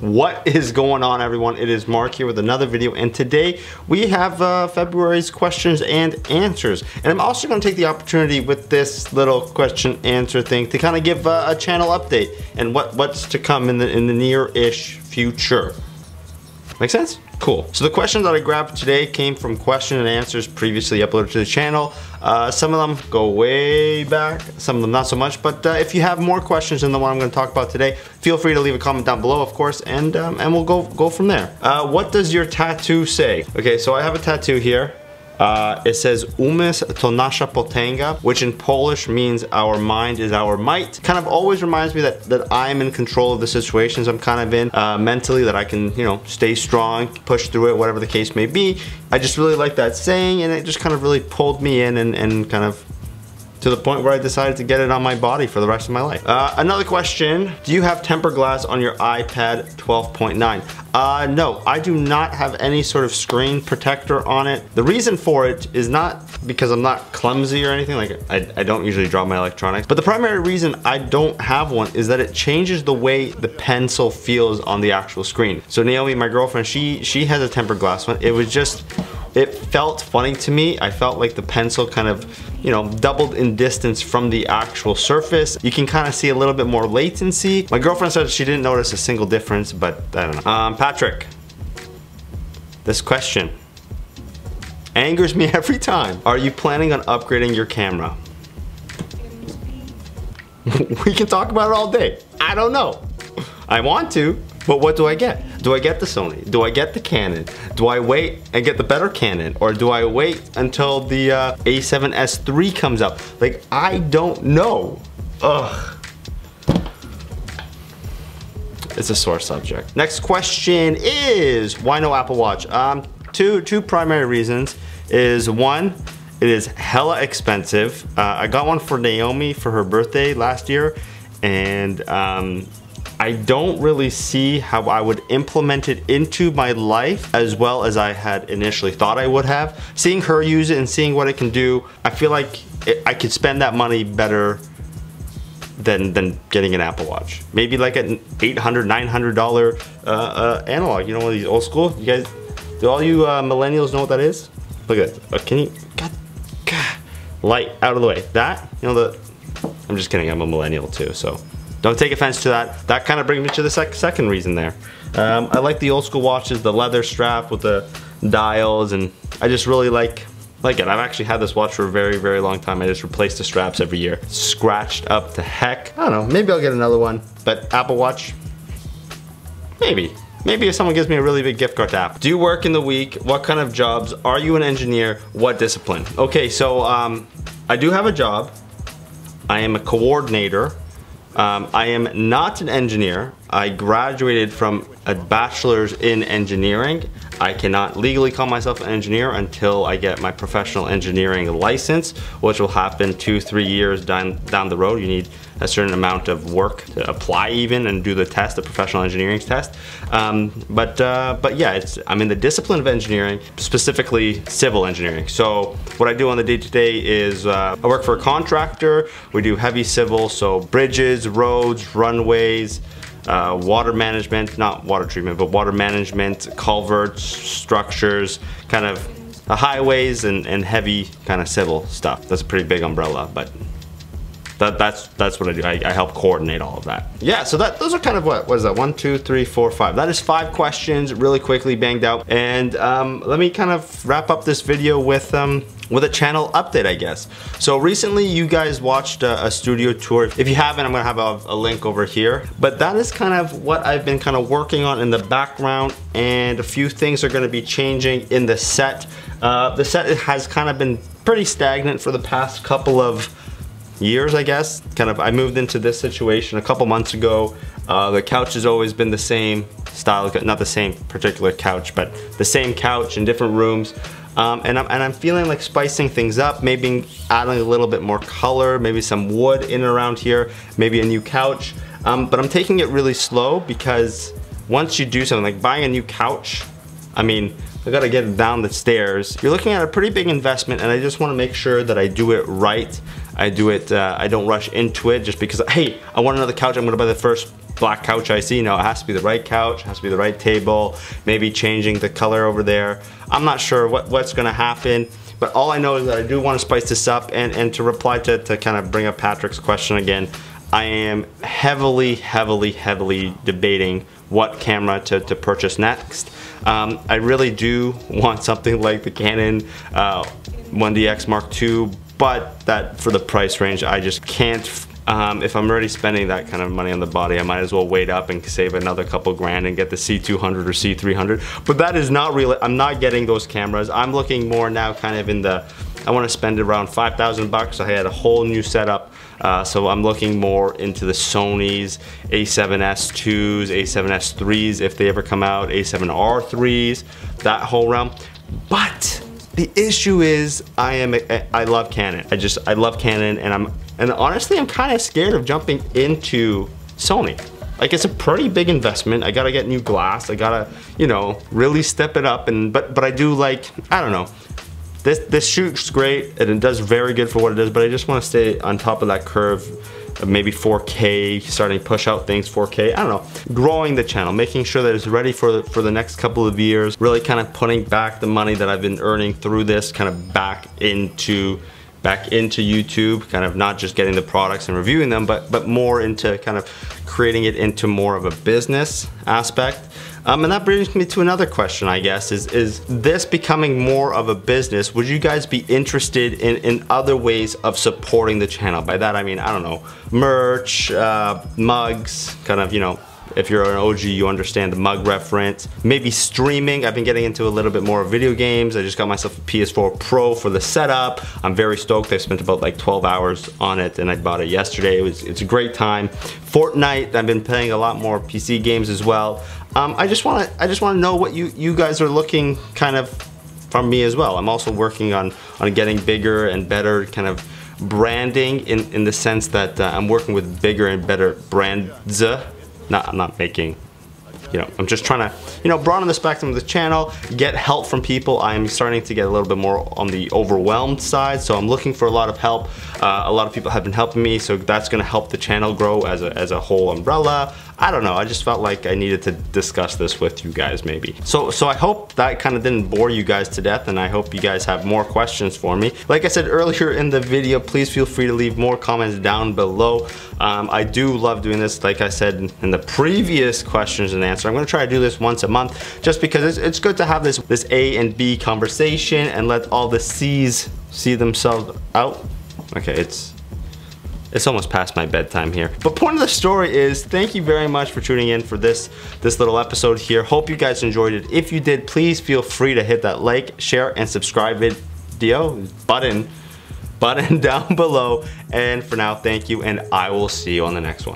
What is going on, everyone? It is Mark here with another video, and today we have February's questions and answers. And I'm also going to take the opportunity with this little question answer thing to kind of give a channel update and what's to come in the near-ish future. Make sense? Cool. So the questions that I grabbed today came from question and answers previously uploaded to the channel. Some of them go way back, some of them not so much, but if you have more questions than the one I'm going to talk about today, feel free to leave a comment down below, of course, and we'll go from there. What does your tattoo say? Okay, so I have a tattoo here. It says umysł to nasza potęga, which in Polish means our mind is our might. Kind of always reminds me that I'm in control of the situations I'm kind of in mentally, that I can, you know, stay strong, push through it, whatever the case may be. I just really like that saying, and it just kind of really pulled me in and kind of to the point where I decided to get it on my body for the rest of my life. Another question, do you have tempered glass on your iPad 12.9? No, I do not have any sort of screen protector on it. The reason for it is not because I'm not clumsy or anything, like I don't usually drop my electronics, but the primary reason I don't have one is that it changes the way the pencil feels on the actual screen. So Naomi, my girlfriend, she has a tempered glass one. It felt funny to me. I felt like the pencil kind of, you know, doubled in distance from the actual surface. You can kind of see a little bit more latency. My girlfriend said she didn't notice a single difference, but I don't know. Patrick, this question angers me every time. Are you planning on upgrading your camera? We can talk about it all day. I don't know. I want to, but what do I get? Do I get the Sony? Do I get the Canon? Do I wait and get the better Canon? Or do I wait until the A7S III comes out? Like, I don't know. Ugh. It's a sore subject. Next question is, why no Apple Watch? Two primary reasons is one, it is hella expensive. I got one for Naomi for her birthday last year, and I don't really see how I would implement it into my life as well as I had initially thought I would have. Seeing her use it and seeing what it can do, I feel like I could spend that money better than getting an Apple Watch. Maybe like an $800, $900 analog, you know, one of these old school. You guys, do all you millennials know what that is? Look at it. Can you, God, light out of the way. That, you know, I'm just kidding, I'm a millennial too, so don't take offense to that. That kind of brings me to the second reason there. I like the old school watches, the leather strap with the dials, and I just really like it. I've actually had this watch for a very, very long time. I just replace the straps every year. Scratched up to heck. I don't know, maybe I'll get another one, but Apple Watch, maybe. Maybe if someone gives me a really big gift card to Apple. Do you work in the week? What kind of jobs? Are you an engineer? What discipline? Okay, so I do have a job. I am a coordinator. I am not an engineer. I graduated from a bachelor's in engineering. I cannot legally call myself an engineer until I get my professional engineering license, which will happen 2-3 years down the road. You need a certain amount of work to apply even and do the test, the professional engineering test. But yeah, I'm in the discipline of engineering, specifically civil engineering. So what I do on the day-to-day is I work for a contractor. We do heavy civil, so bridges, roads, runways, water management, not water treatment, but water management, culverts, structures, kind of highways and heavy kind of civil stuff. That's a pretty big umbrella, but that's what I do. I help coordinate all of that. Yeah, so those are kind of what is that? 1, 2, 3, 4, 5. That is 5 questions, really quickly banged out. And let me kind of wrap up this video with a channel update, I guess. So recently you guys watched a studio tour. If you haven't, I'm gonna have a link over here. But that is kind of what I've been kind of working on in the background, and a few things are gonna be changing in the set. The set has kind of been pretty stagnant for the past couple of years, I guess. I moved into this situation a couple months ago. The couch has always been the same style, not the same particular couch, but the same couch in different rooms. And I'm feeling like spicing things up, maybe adding a little bit more color, maybe some wood in and around here, maybe a new couch. But I'm taking it really slow, because once you do something like buying a new couch, I mean, I gotta get it down the stairs. You're looking at a pretty big investment, and I just wanna make sure that I do it right. I don't rush into it just because, hey, I want another couch, I'm gonna buy the first black couch I see. No, it has to be the right couch, it has to be the right table, maybe changing the color over there. I'm not sure what's gonna happen, but all I know is that I do want to spice this up, and to reply to kind of bring up Patrick's question again, I am heavily debating what camera to purchase next. I really do want something like the Canon 1DX Mark II, but that for the price range, I just can't. If I'm already spending that kind of money on the body, I might as well wait up and save another couple grand and get the C200 or C300. But that is not real. I'm not getting those cameras. I'm looking more now kind of in the, I want to spend around 5,000 bucks. I had a whole new setup. So I'm looking more into the Sony's A7S2s, A7S3s if they ever come out, A7R3s, that whole realm. But the issue is I love Canon. I love Canon, and honestly I'm kind of scared of jumping into Sony. Like, it's a pretty big investment. I gotta get new glass. I gotta, you know, really step it up. But I do like, I don't know. This shoots great and it does very good for what it is, but I just want to stay on top of that curve of maybe 4K, starting to push out things 4K, I don't know. Growing the channel, making sure that it's ready for the next couple of years, really kind of putting back the money that I've been earning through this kind of back into YouTube, kind of not just getting the products and reviewing them, but more into kind of creating it into more of a business aspect. And that brings me to another question, I guess, is this becoming more of a business? Would you guys be interested in other ways of supporting the channel? By that I mean, I don't know, merch, mugs, kind of, you know, if you're an OG, you understand the mug reference. Maybe streaming. I've been getting into a little bit more video games. I just got myself a PS4 Pro for the setup. I'm very stoked. I spent about like 12 hours on it and I bought it yesterday. It's a great time. Fortnite, I've been playing a lot more PC games as well. I just want to know what you guys are looking kind of from me as well. I'm also working on getting bigger and better kind of branding in the sense that I'm working with bigger and better brands. I'm not making, you know, I'm just trying to, you know, broaden the spectrum of the channel, get help from people. I'm starting to get a little bit more on the overwhelmed side, so I'm looking for a lot of help. A lot of people have been helping me, so that's gonna help the channel grow as a whole umbrella. I don't know, I just felt like I needed to discuss this with you guys maybe. So I hope that kind of didn't bore you guys to death, and I hope you guys have more questions for me. Like I said earlier in the video, please feel free to leave more comments down below. I do love doing this. Like I said in the previous questions and answer, I'm gonna try to do this once a month just because it's good to have this A and B conversation and let all the C's see themselves out. Okay, it's almost past my bedtime here. But point of the story is, thank you very much for tuning in for this little episode here. Hope you guys enjoyed it. If you did, please feel free to hit that like, share, and subscribe video button down below. And for now, thank you, and I will see you on the next one.